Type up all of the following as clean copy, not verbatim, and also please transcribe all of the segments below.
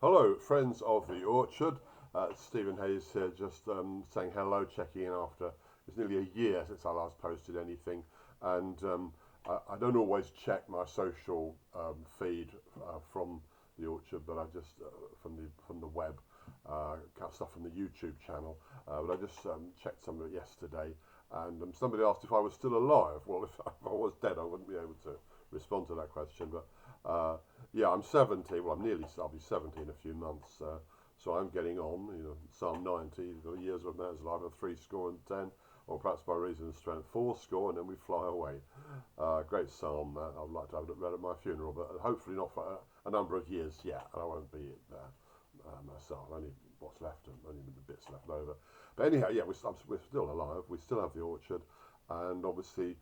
Hello, friends of the orchard. Stephen Hayes here, just saying hello, checking in after it's nearly a year since I last posted anything, and I don't always check my social feed from the orchard, but I just from the web, got stuff from the YouTube channel. But I just checked some of it yesterday, and somebody asked if I was still alive. Well, if I was dead, I wouldn't be able to respond to that question, but. Yeah, I'm 70. Well, I'll be 70 in a few months. So I'm getting on. Psalm 90, the years of man's life are 70, or perhaps by reason of strength, 40, and then we fly away. Great psalm. I'd like to have it read at my funeral, but hopefully not for a number of years yet, and I won't be there myself. Only what's left, only the bits left over. But anyhow, yeah, we're still alive. We still have the orchard, and obviously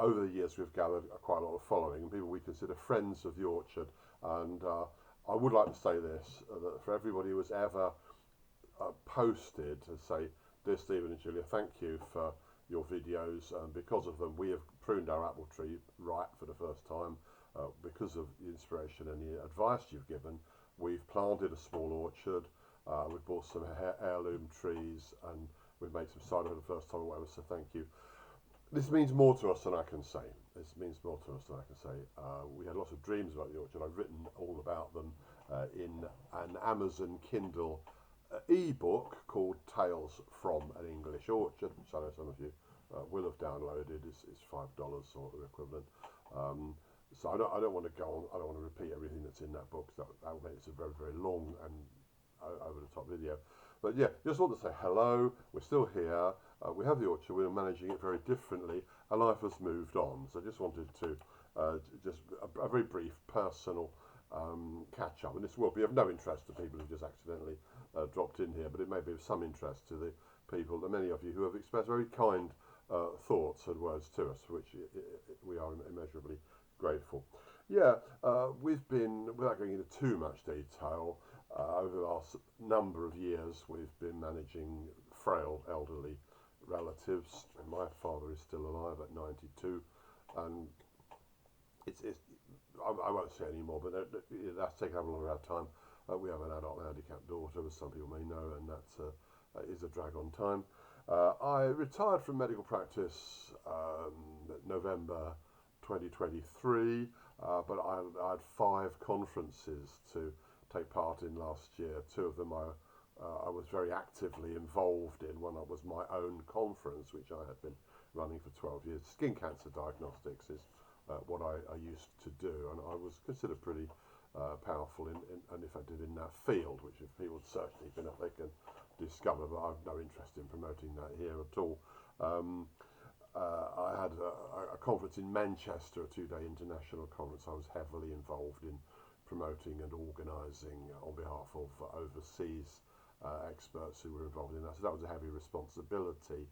over the years, we've gathered quite a lot of following and people we consider friends of the orchard. And I would like to say this that for everybody who has ever posted to say, "Dear Stephen and Julia, thank you for your videos. Because of them, we have pruned our apple tree right for the first time. Because of the inspiration and the advice you've given, we've planted a small orchard. We've bought some heirloom trees and we've made some cider for the first time or whatever, so thank you." This means more to us than I can say. This means more to us than I can say. We had lots of dreams about the orchard. I've written all about them in an Amazon Kindle e-book called Tales from an English Orchard, which I know some of you will have downloaded. It's $5 or equivalent. So I don't want to go on. I don't want to repeat everything that's in that book. That would make it a very, very long and over the top video. But yeah, just want to say hello. We're still here. We have the orchard. We're managing it very differently. Our life has moved on. So I just wanted to just a very brief personal catch up. And this will be of no interest to people who just accidentally dropped in here, but it may be of some interest to the people, the many of you who have expressed very kind thoughts and words to us, for which we are immeasurably grateful. Yeah, we've been, without going into too much detail, over the last number of years, we've been managing frail elderly relatives. And my father is still alive at 92, and I won't say any more, but that's taken up a lot of our time. We have an adult handicapped daughter, as some people may know, and that is a drag on time. I retired from medical practice November 2023, but I had 5 conferences to take part in last year. 2 of them I was very actively involved in. One was my own conference, which I had been running for 12 years. Skin cancer diagnostics is what I used to do, and I was considered pretty powerful and effective in that field, which if people search deep enough they can discover, but I've no interest in promoting that here at all. I had a conference in Manchester, a 2-day international conference. I was heavily involved in promoting and organising on behalf of overseas experts who were involved in that. So that was a heavy responsibility.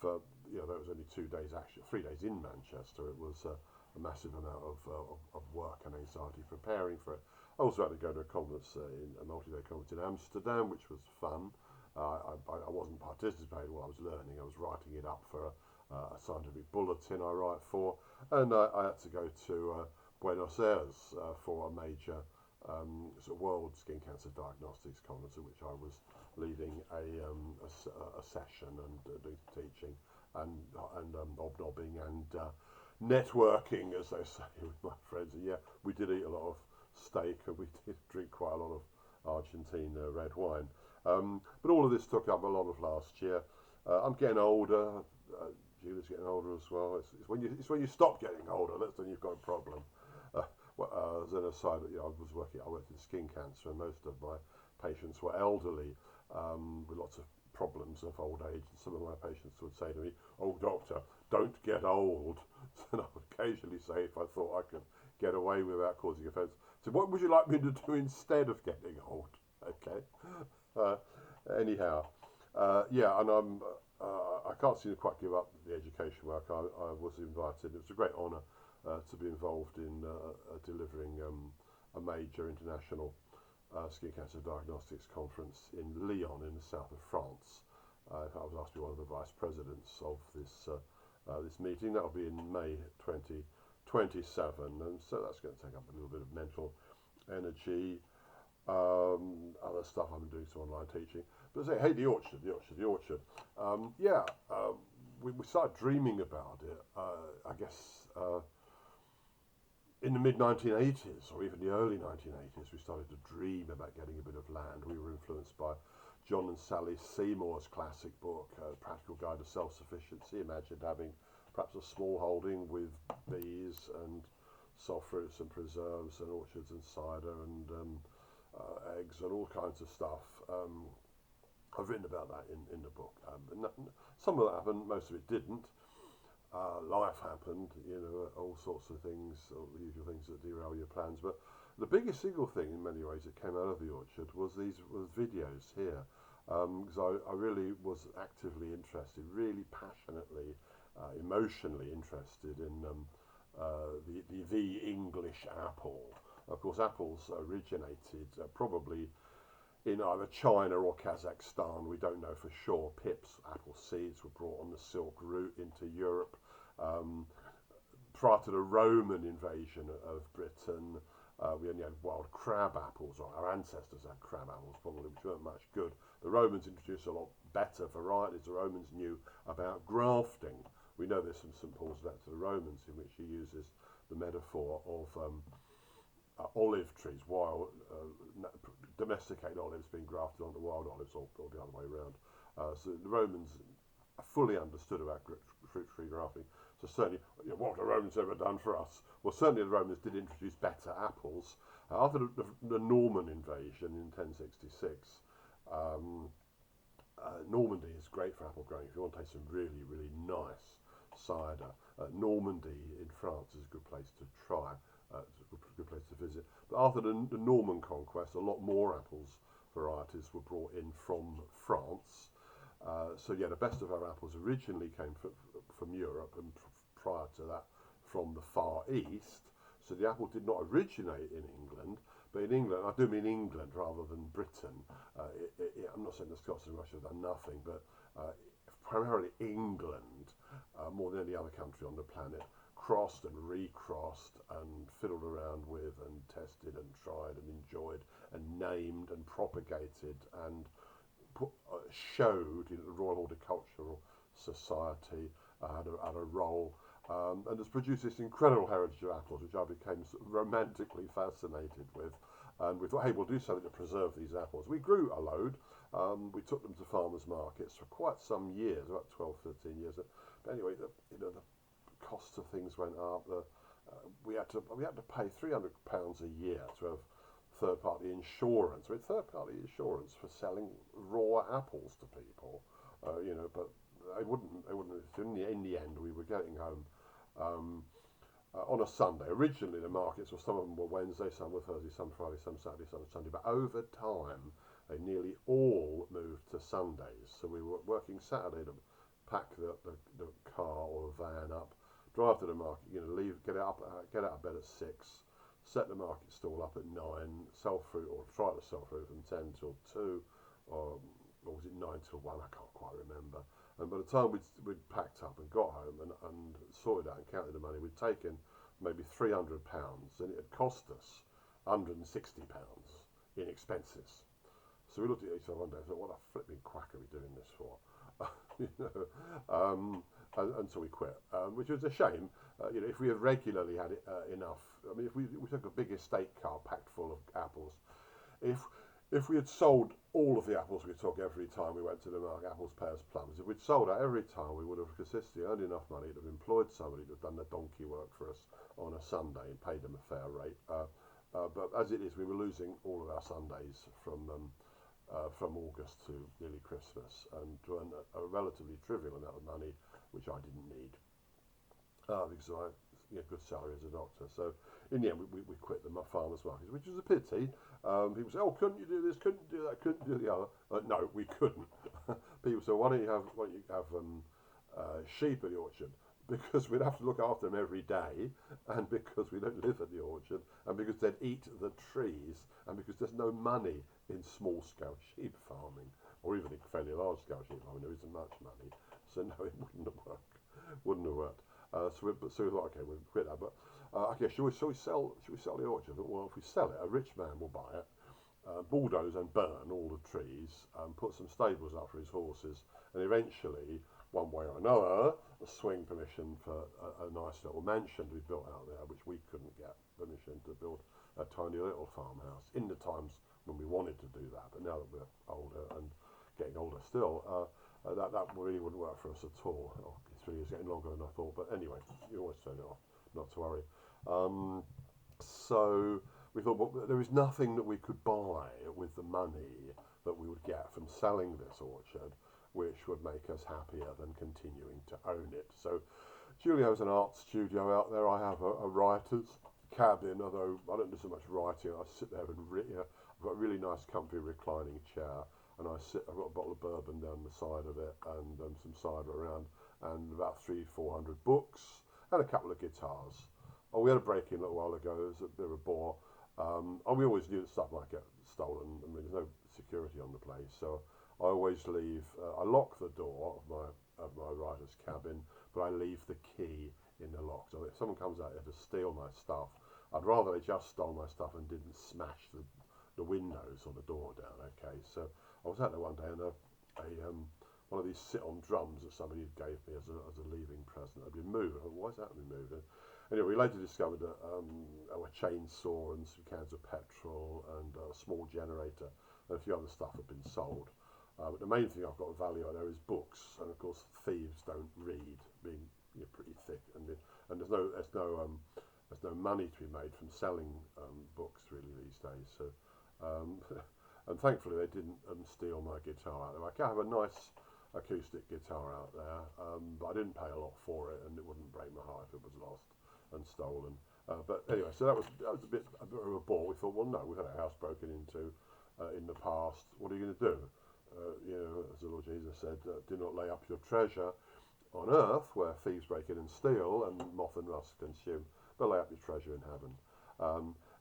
There was only 2 days, actually 3 days in Manchester. It was a massive amount of work and anxiety preparing for it. I also had to go to a conference, a multi-day conference in Amsterdam, which was fun. I wasn't participating while I was learning. I was writing it up for a scientific bulletin I write for, and I had to go to Buenos Aires for a major sort of world skin cancer diagnostics conference, in which I was leading a session and doing teaching and hobnobbing and networking, as they say, with my friends. And yeah, we did eat a lot of steak and we did drink quite a lot of Argentine red wine. But all of this took up a lot of last year. I'm getting older. Julia's getting older as well. It's when you stop getting older that's when you've got a problem. As an aside, I worked in skin cancer, and most of my patients were elderly with lots of problems of old age. And some of my patients would say to me, "Oh, doctor, don't get old." And I would occasionally say, if I thought I could get away without causing offence, so what would you like me to do instead of getting old? Okay. Anyhow, yeah, and I can't seem to quite give up the education work. I was invited. It was a great honour to be involved in delivering a major international skin cancer diagnostics conference in Lyon in the south of France. I was asked to be one of the vice presidents of this meeting. That'll be in May 2027, and so that's going to take up a little bit of mental energy. Other stuff I've been doing some online teaching. But say, hey, the orchard, the orchard, the orchard. Yeah, we started dreaming about it. I guess in the mid 1980s, or even the early 1980s, we started to dream about getting a bit of land. We were influenced by John and Sally Seymour's classic book, Practical Guide to Self-Sufficiency. Imagined having perhaps a small holding with bees and soft fruits and preserves and orchards and cider and eggs and all kinds of stuff. I've written about that in the book. Some of that happened, most of it didn't. Life happened, all sorts of things, all the usual things that derail your plans. But the biggest single thing, in many ways, that came out of the orchard was these videos here, because I really was actively interested, really passionately, emotionally interested in the English apple. Of course, apples originated probably in either China or Kazakhstan. We don't know for sure. Pips, apple seeds, were brought on the Silk Route into Europe. Prior to the Roman invasion of Britain, we only had wild crab apples, or our ancestors had crab apples probably, which weren't much good. The Romans introduced a lot better varieties. The Romans knew about grafting. We know there's some St. Paul's letter to the Romans in which he uses the metaphor of olive trees, wild domesticated olives being grafted onto wild olives, or the other way around. So the Romans fully understood about fruit tree grafting. So certainly, what have the Romans ever done for us? Well, certainly the Romans did introduce better apples. After the Norman invasion in 1066, Normandy is great for apple growing. If you want to taste some really, really nice cider, Normandy in France is a good place to try. It's a good place to visit. But after the Norman conquest, a lot more apples varieties were brought in from France. So yeah, the best of our apples originally came from Europe, and prior to that from the Far East. So the apple did not originate in England, but in England, I do mean England rather than Britain. I'm not saying the Scots and Russia have done nothing, but primarily England, more than any other country on the planet, crossed and recrossed and fiddled around with and tested and tried and enjoyed and named and propagated and showed the Royal Horticultural Society had a role, and has produced this incredible heritage of apples, which I became romantically fascinated with. And we thought, hey, we'll do something to preserve these apples. We grew a load. We took them to farmers markets for quite some years, about 12, 13 years. But anyway, the cost of things went up. We had to pay £300 a year to have third-party insurance. I mean, third-party insurance for selling raw apples to people, but they wouldn't. In the end, we were getting home on a Sunday. Originally, the markets, some of them were Wednesday, some were Thursday, some Friday, some Saturday, some Sunday. But over time, they nearly all moved to Sundays. So we were working Saturday to pack the car or the van up, drive to the market, get out of bed at 6, set the market stall up at 9, sell fruit, or try to sell fruit from 10 till 2, or was it 9 till 1? I can't quite remember. And by the time we'd packed up and got home and sorted out and counted the money, we'd taken maybe £300, and it had cost us £160 in expenses. So we looked at each other one day and thought, what a flipping quack are we doing this for? And so we quit, which was a shame. If we had regularly had enough, I mean, if we took a big estate car packed full of apples, if we had sold all of the apples we took every time we went to the market, apples, pears, plums, if we'd sold out every time, we would have consistently earned enough money to have employed somebody to have done the donkey work for us on a Sunday and paid them a fair rate. But as it is, we were losing all of our Sundays from August to nearly Christmas, and to earn a relatively trivial amount of money, which I didn't need, because I had good salary as a doctor. So in the end, we quit the farmers markets, which was a pity. People say, "Oh, couldn't you do this? Couldn't you do that? Couldn't you do the other?" No, we couldn't. People say, "Why don't you have sheep at the orchard?" Because we'd have to look after them every day, and because we don't live at the orchard, and because they'd eat the trees, and because there's no money in small-scale sheep farming, or even in fairly large-scale sheep farming. There isn't much money, so no, it wouldn't have worked. So we thought, okay, we'll quit that. But okay, should we sell the orchard? Well, if we sell it, a rich man will buy it, bulldoze and burn all the trees, put some stables up for his horses, and eventually, one way or another, swing permission for a nice little mansion to be built out there, which we couldn't get permission to build a tiny little farmhouse in the times when we wanted to do that. But now that we're older and getting older still, that really wouldn't work for us at all. Oh, 3 years getting longer than I thought, but anyway, you always turn it off, not to worry. So we thought, well, there is nothing that we could buy with the money that we would get from selling this orchard which would make us happier than continuing to own it. So Julio's an art studio out there. I have a writer's cabin, although I don't do so much writing. I sit there and I've got a really nice comfy reclining chair, and I've got a bottle of bourbon down the side of it, and some cider around, and about 300-400 books, and a couple of guitars. Oh, we had a break-in a little while ago. It was a bit of a bore. And we always knew that stuff might get stolen. I mean, there's no security on the place, so I always leave. I lock the door of my writer's cabin, but I leave the key in the lock. So if someone comes out there to steal my stuff, I'd rather they just stole my stuff and didn't smash the windows or the door down. Okay, so I was out there one day, and one of these sit-on drums that somebody gave me as a leaving present had been moved. I thought, why is that been moved? Anyway, we later discovered a chainsaw and some cans of petrol and a small generator and a few other stuff had been sold. But the main thing I've got of value out there is books, and of course thieves don't read, being pretty thick, and there's no money to be made from selling books really these days. So, and thankfully they didn't steal my guitar out there. I can have a nice acoustic guitar out there, but I didn't pay a lot for it, and it wouldn't break my heart if it was lost and stolen. But anyway, so that was a bit of a bore. We thought, well, no, we've had a house broken into in the past. What are you going to do? As the Lord Jesus said, do not lay up your treasure on earth where thieves break in and steal and moth and rust consume, but lay up your treasure in heaven.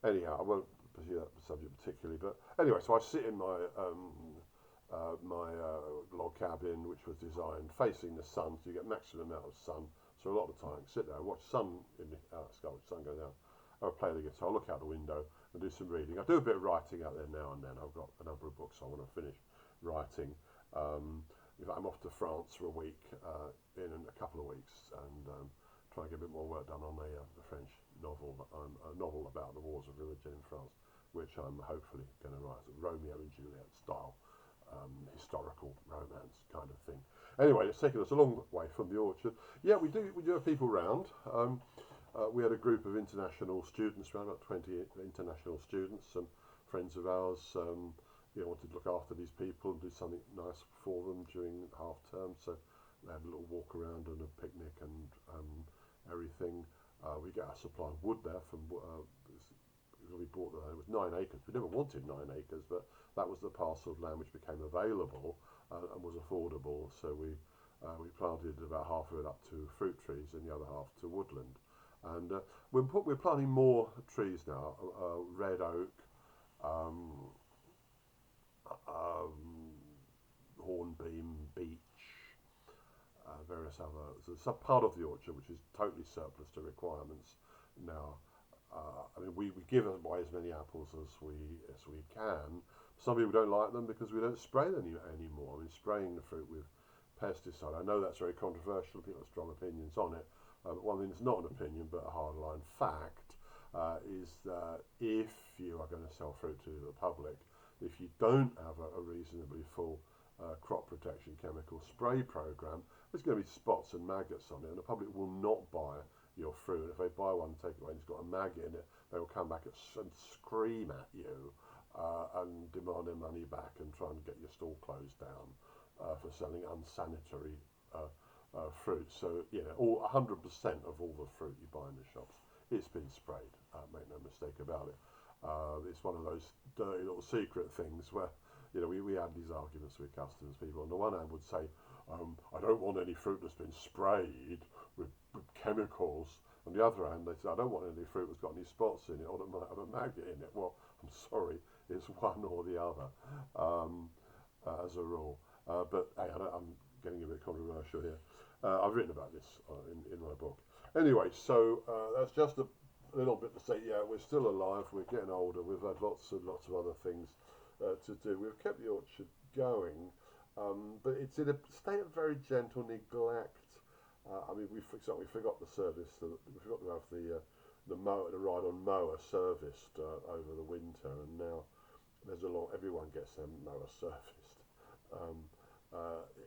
Anyhow, I won't pursue that subject particularly, but anyway, so I sit in my log cabin, which was designed facing the sun, so you get maximum amount of sun. So a lot of the time, sit there and watch sun in the sky, sun go down. I'll play the guitar, look out the window, and do some reading. I do a bit of writing out there now and then. I've got a number of books I want to finish writing. I'm off to France for a week in a couple of weeks, and try and get a bit more work done on a French novel, a novel about the wars of religion in France, which I'm hopefully going to write, a Romeo and Juliet style historical romance kind of thing. Anyway, it's taken us a long way from the orchard. Yeah, we do have people round. We had a group of international students, around about 20 international students, and friends of ours. Wanted to look after these people and do something nice for them during half term. So they had a little walk around and a picnic and everything. We get our supply of wood there from. We bought it was 9 acres. We never wanted 9 acres, but that was the parcel of land which became available and was affordable. So we planted about half of it up to fruit trees and the other half to woodland. And we're planting more trees now. Red oak, hornbeam, beech, various other. So it's a part of the orchard which is totally surplus to requirements now. We give away as many apples as we can. Some people don't like them because we don't spray them anymore. Spraying the fruit with pesticide. I know that's very controversial. People have strong opinions on it. But one thing that's not an opinion but a hardline fact is that if you are going to sell fruit to the public, if you don't have a reasonably full crop protection chemical spray program, there's going to be spots and maggots on it, and the public will not buy your fruit. If they buy one, take it away, and it's got a maggot in it, they will come back and scream at you and demand their money back and try and get your stall closed down for selling unsanitary fruit. So 100% of all the fruit you buy in the shops, it's been sprayed. Make no mistake about it. It's one of those dirty little secret things where we had these arguments with customers. People on the one hand would say, I don't want any fruit that's been sprayed with chemicals. On the other hand, they say, I don't want any fruit that's got any spots in it or that might have a maggot in it. Well, I'm sorry, it's one or the other as a rule. But hey, I'm getting a bit controversial here. I've written about this in my book. Anyway, so that's just a little bit to say, yeah, we're still alive, we're getting older, we've had lots of other things to do. We've kept the orchard going, but it's in a state of very gentle neglect. I mean, for example, we forgot the service, we forgot to have the mower, the ride on mower serviced over the winter, and now everyone gets their mower serviced um,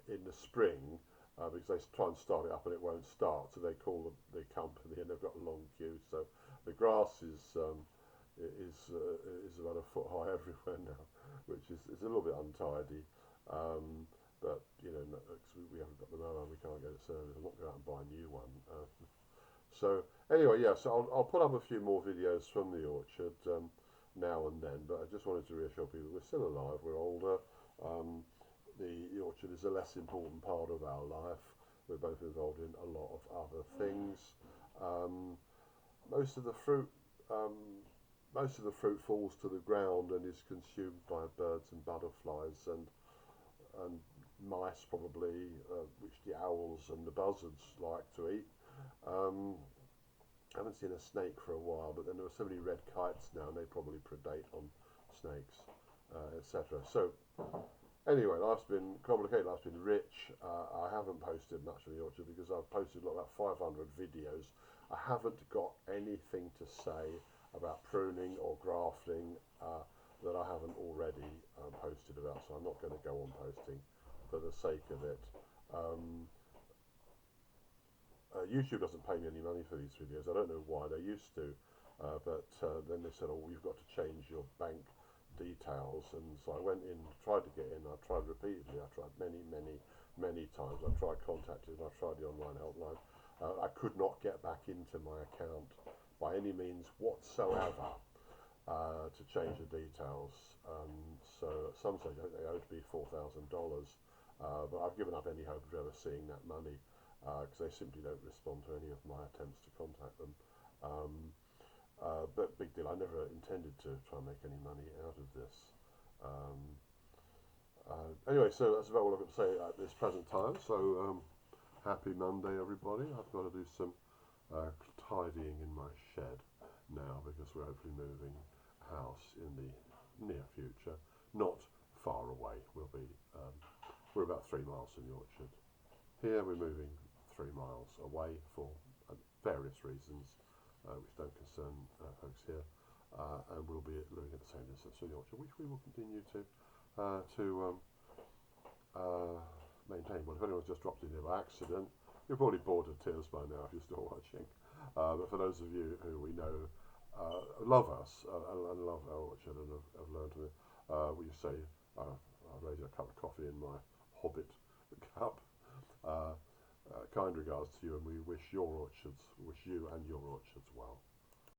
in the spring. Because they try and start it up and it won't start, so they call the company and they've got a long queue. So the grass is about a foot high everywhere now, which is a little bit untidy. But you know, we haven't got the mower, we can't get it serviced. I'm not going out and buy a new one. So anyway, yeah. So I'll put up a few more videos from the orchard now and then. But I just wanted to reassure people we're still alive. We're older. The orchard is a less important part of our life. We're both involved in a lot of other things. Most of the fruit falls to the ground and is consumed by birds and butterflies and mice probably, which the owls and the buzzards like to eat. I haven't seen a snake for a while, but then there are so many red kites now, and they probably predate on snakes, etc. So anyway, life's been complicated, life's been rich. I haven't posted much of the orchard because I've posted about 500 videos. I haven't got anything to say about pruning or grafting that I haven't already posted about, so I'm not going to go on posting for the sake of it. YouTube doesn't pay me any money for these videos. I don't know why. They used to, but then they said, oh, you've got to change your bank details, and so I went in, tried to get in. I tried repeatedly. I tried many times. I tried contacting. I tried the online helpline. I could not get back into my account by any means whatsoever to change the details. So at some stage, I think they owed me $4,000, but I've given up any hope of ever seeing that money because they simply don't respond to any of my attempts to contact them. But big deal, I never intended to try and make any money out of this. Anyway, so that's about all I've got to say at this present time. So happy Monday, everybody. I've got to do some tidying in my shed now because we're hopefully moving house in the near future. Not far away. We're about 3 miles from the orchard. Here we're moving 3 miles away for various reasons which don't concern folks here, and we'll be living at the same distance from the orchard, which we will continue to maintain. Well, if anyone's just dropped in here by accident, you're probably bored of tears by now if you're still watching. But for those of you who we know love us and love our orchard and have learned to, we say, I'll raise a cup of coffee in my Hobbit cup. Kind regards to you, and we wish you and your orchards well.